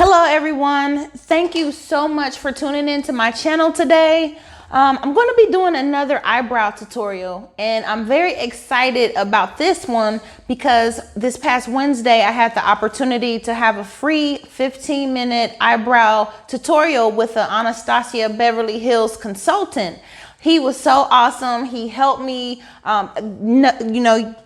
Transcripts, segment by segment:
Hello everyone, thank you so much for tuning in to my channel today. I'm going to be doing another eyebrow tutorial and I'm very excited about this one because this past Wednesday I had the opportunity to have a free 15-minute eyebrow tutorial with an Anastasia Beverly Hills consultant. He was so awesome. He helped me,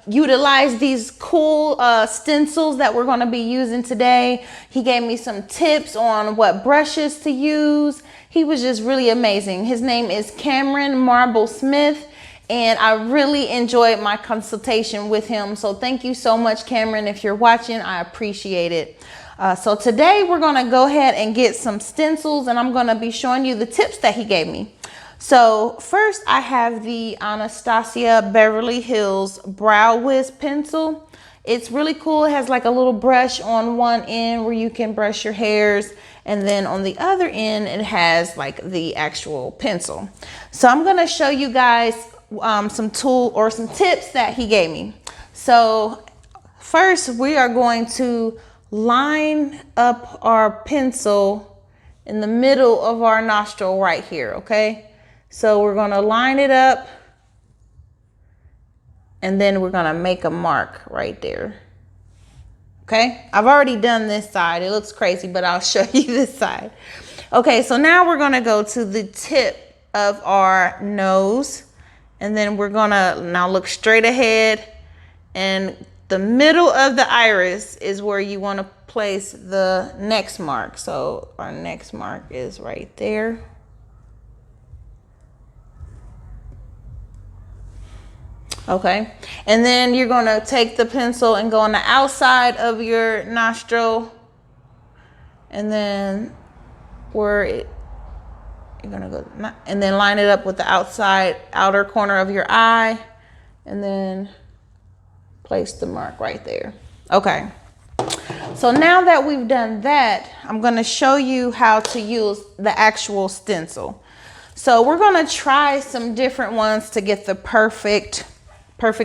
utilize these cool stencils that we're going to be using today. He gave me some tips on what brushes to use. He was just really amazing. His name is Cameron Marble Smith, and I really enjoyed my consultation with him. So thank you so much, Cameron. If you're watching, I appreciate it. So today we're going to go ahead and get some stencils, and I'm going to be showing you the tips that he gave me. So first I have the Anastasia Beverly Hills browwiz pencil. It's really cool. It has like a little brush on one end where you can brush your hairs, and then on the other end it has like the actual pencil. So I'm going to show you guys some tips that he gave me. So first we are going to line up our pencil in the middle of our nostril right here, okay? So we're going to line it up and then we're going to make a mark right there. Okay, I've already done this side. It looks crazy, but I'll show you this side. Okay, so now we're going to go to the tip of our nose, and then we're going to now look straight ahead, and the middle of the iris is where you want to place the next mark. So our next mark is right there. Okay, and then you're going to take the pencil and go on the outside of your nostril, and then you're going to go and then line it up with the outer corner of your eye, and then place the mark right there. Okay, so now that we've done that, I'm going to show you how to use the actual stencil. So we're going to try some different ones to get the perfect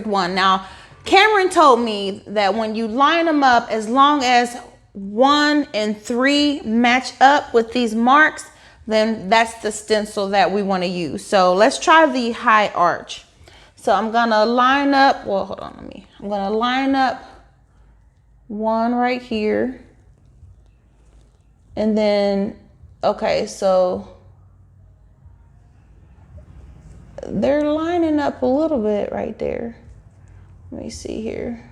one. Now, Cameron told me that when you line them up, as long as 1 and 3 match up with these marks, then that's the stencil that we want to use. So let's try the high arch. So I'm gonna line up, well, hold on, I'm gonna line up 1 right here. And then, okay, so they're lining up a little bit right there. Let me see here.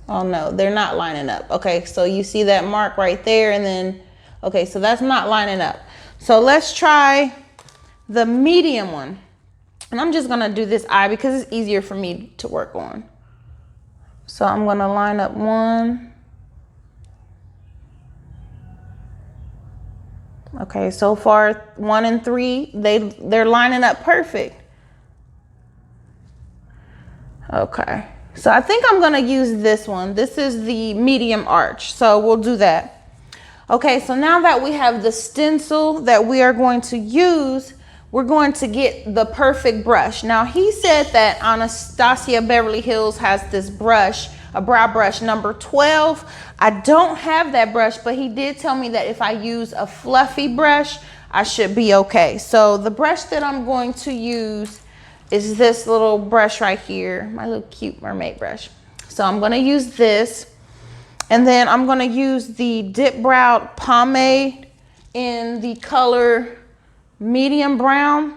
Oh no, they're not lining up. Okay, so you see that mark right there, and then, okay, so that's not lining up. So let's try the medium one. And I'm just gonna do this eye because it's easier for me to work on. So I'm gonna line up 1. Okay, so far 1 and 3, they're lining up perfect. Okay, so I think I'm gonna use this one. This is the medium arch, so we'll do that. Okay, so now that we have the stencil that we are going to use, we're going to get the perfect brush. Now he said that Anastasia Beverly Hills has this brush, a brow brush number 12. I don't have that brush, but he did tell me that if I use a fluffy brush, I should be okay. So the brush that I'm going to use is this little brush right here, my little cute mermaid brush. So I'm going to use this, and then I'm going to use the Dip Brow pomade in the color medium brown.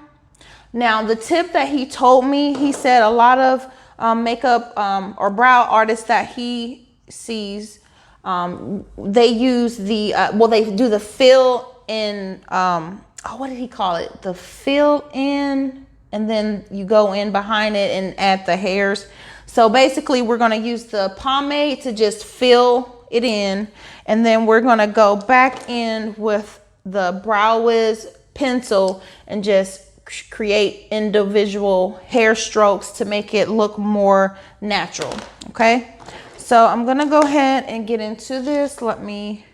Now the tip that he told me, he said a lot of makeup or brow artists that he sees, they use the they do the fill in, what did he call it, the fill in, and then you go in behind it and add the hairs. So basically we're going to use the pomade to just fill it in, and then we're going to go back in with the browwiz pencil and just create individual hair strokes to make it look more natural. Okay, so I'm gonna go ahead and get into this. Let me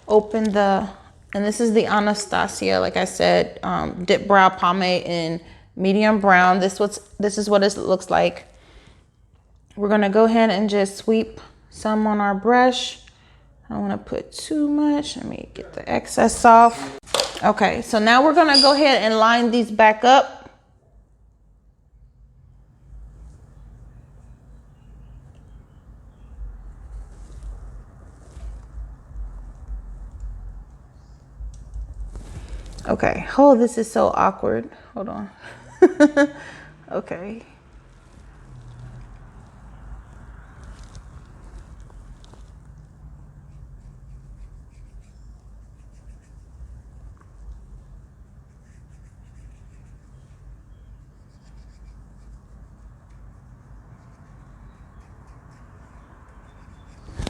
open and this is the Anastasia, like I said, Dip Brow pomade in medium brown. This is what it looks like. We're gonna go ahead and just sweep some on our brush. I don't want to put too much. Let me get the excess off. Okay, so now we're gonna go ahead and line these back up. Okay, oh, this is so awkward. Hold on. Okay.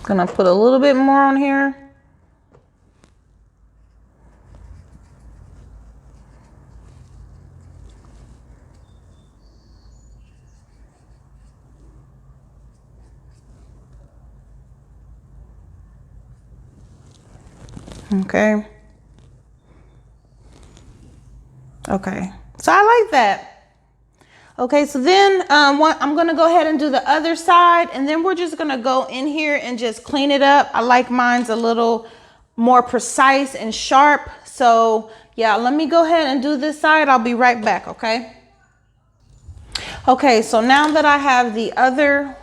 Gonna put a little bit more on here. Okay. Okay, so I like that. Okay, so then I'm gonna go ahead and do the other side, and then we're just gonna go in here and just clean it up. I like mine's a little more precise and sharp. So yeah, let me go ahead and do this side. I'll be right back, okay? Okay, so now that I have the other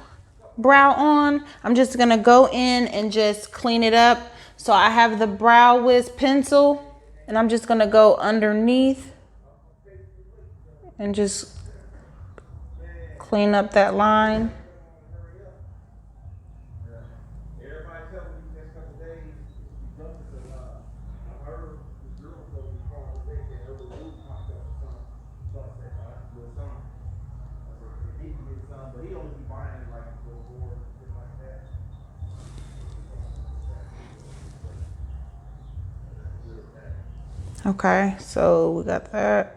brow on, I'm just gonna go in and just clean it up. So I have the browwiz pencil, and I'm just gonna go underneath and just clean up that line. Okay, so we got that.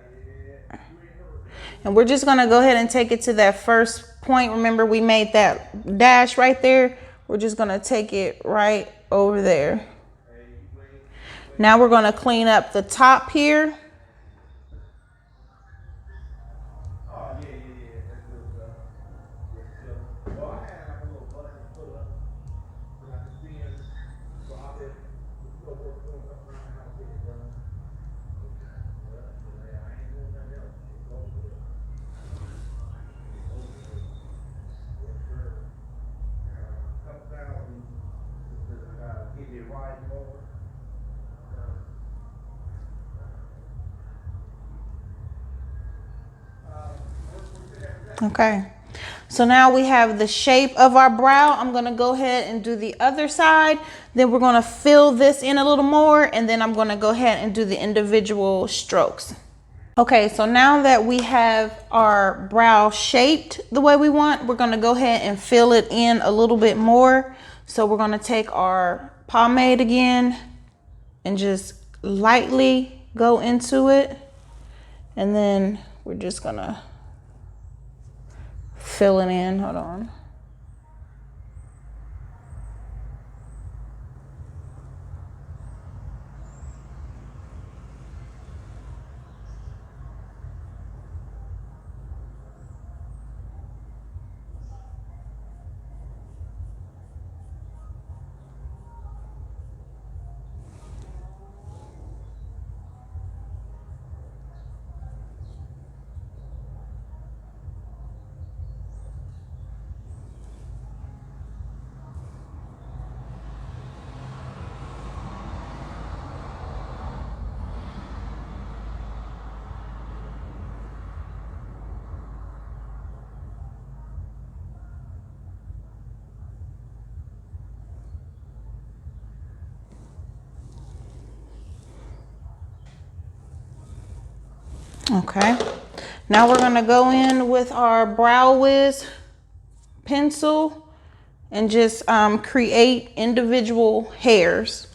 And we're just gonna go ahead and take it to that first point. Remember, we made that dash right there. We're just gonna take it right over there. Now we're gonna clean up the top here. Okay, so now we have the shape of our brow. I'm gonna go ahead and do the other side. Then we're gonna fill this in a little more, and then I'm gonna go ahead and do the individual strokes. Okay, so now that we have our brow shaped the way we want, we're gonna go ahead and fill it in a little bit more. So we're gonna take our pomade again and just lightly go into it. And then we're just gonna fill it in. Hold on. Okay, now we're gonna go in with our browwiz pencil and just create individual hairs.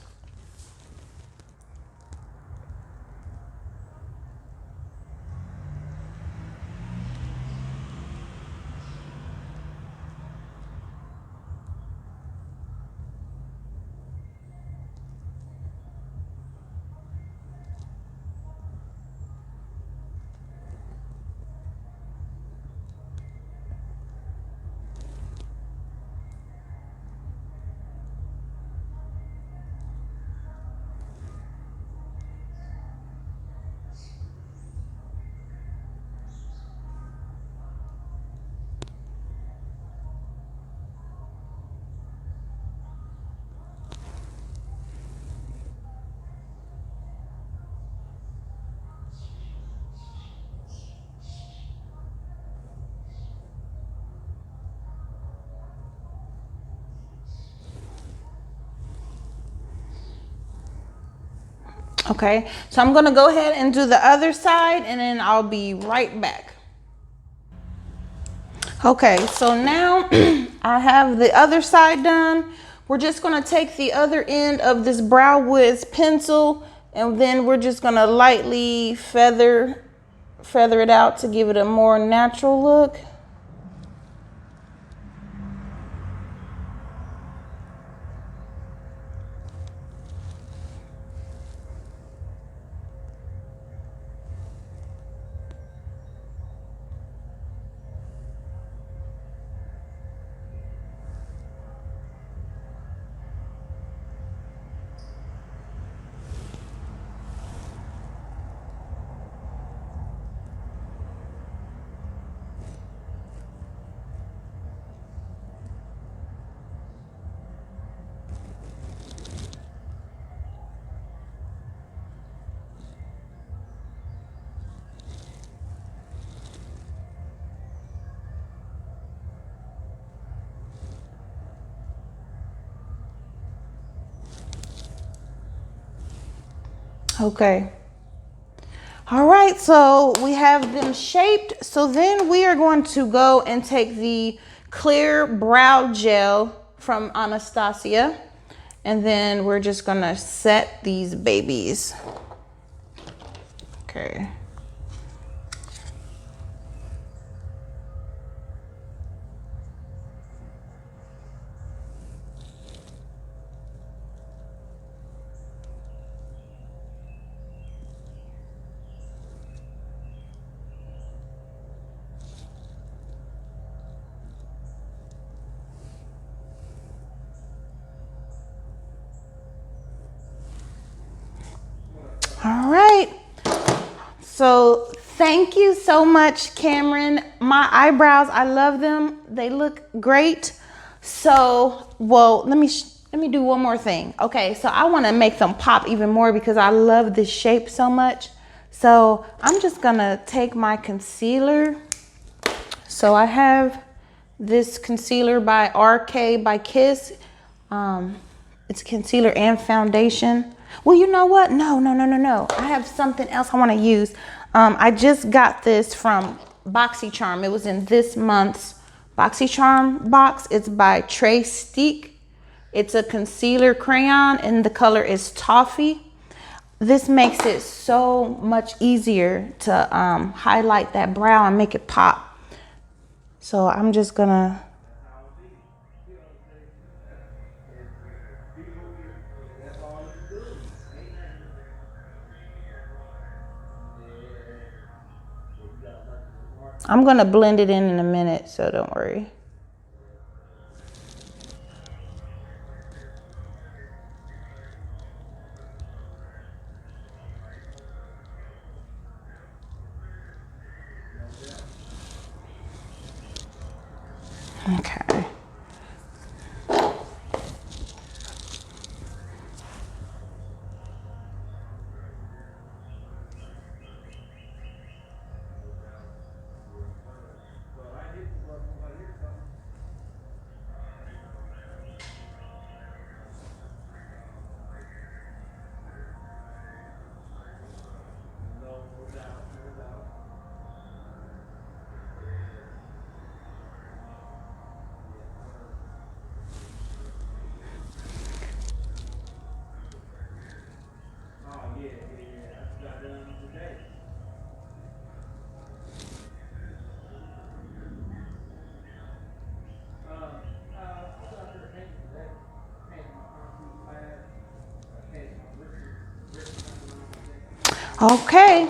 Okay, so I'm gonna go ahead and do the other side and then I'll be right back. Okay, so now I have the other side done. We're just gonna take the other end of this browwiz pencil and then we're just gonna lightly feather it out to give it a more natural look. Okay. All right, so we have them shaped. So then we are going to go and take the clear brow gel from Anastasia. And then we're just gonna set these babies. Okay. All right, so thank you so much, Cameron. My eyebrows, I love them. They look great. So, well, let me do one more thing. Okay, so I want to make them pop even more because I love this shape so much. So I'm just gonna take my concealer. So I have this concealer by RK by Kiss. It's concealer and foundation. Well, you know what? No. I have something else I want to use. I just got this from BoxyCharm. It was in this month's BoxyCharm box. It's by Trey Steak. It's a concealer crayon and the color is toffee. This makes it so much easier to highlight that brow and make it pop. So I'm just gonna blend it in a minute, so don't worry. Okay. Okay,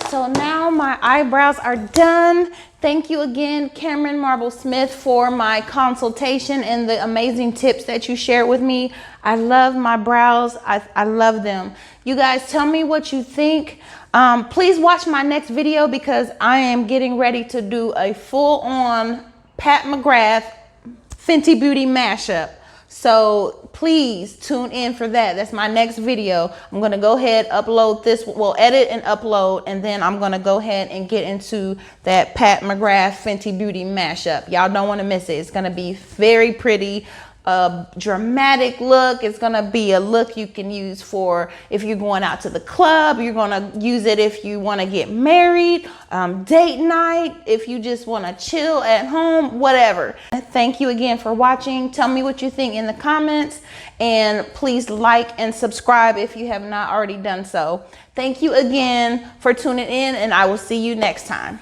so now my eyebrows are done. Thank you again, Cameron Marble Smith, for my consultation and the amazing tips that you shared with me. I love my brows. I love them. You guys tell me what you think. Please watch my next video because I am getting ready to do a full-on Pat McGrath Fenty Beauty mashup. So please tune in for that. That's my next video. I'm gonna go ahead, upload this, well, edit and upload, and then I'm gonna go ahead and get into that Pat McGrath Fenty Beauty mashup. Y'all don't wanna miss it. It's gonna be very pretty. a dramatic look. It's gonna be a look you can use for if you're going out to the club. You're gonna use it if you want to get married, date night, if you just want to chill at home, whatever. Thank you again for watching. Tell me what you think in the comments, and please like and subscribe if you have not already done so. Thank you again for tuning in, and I will see you next time.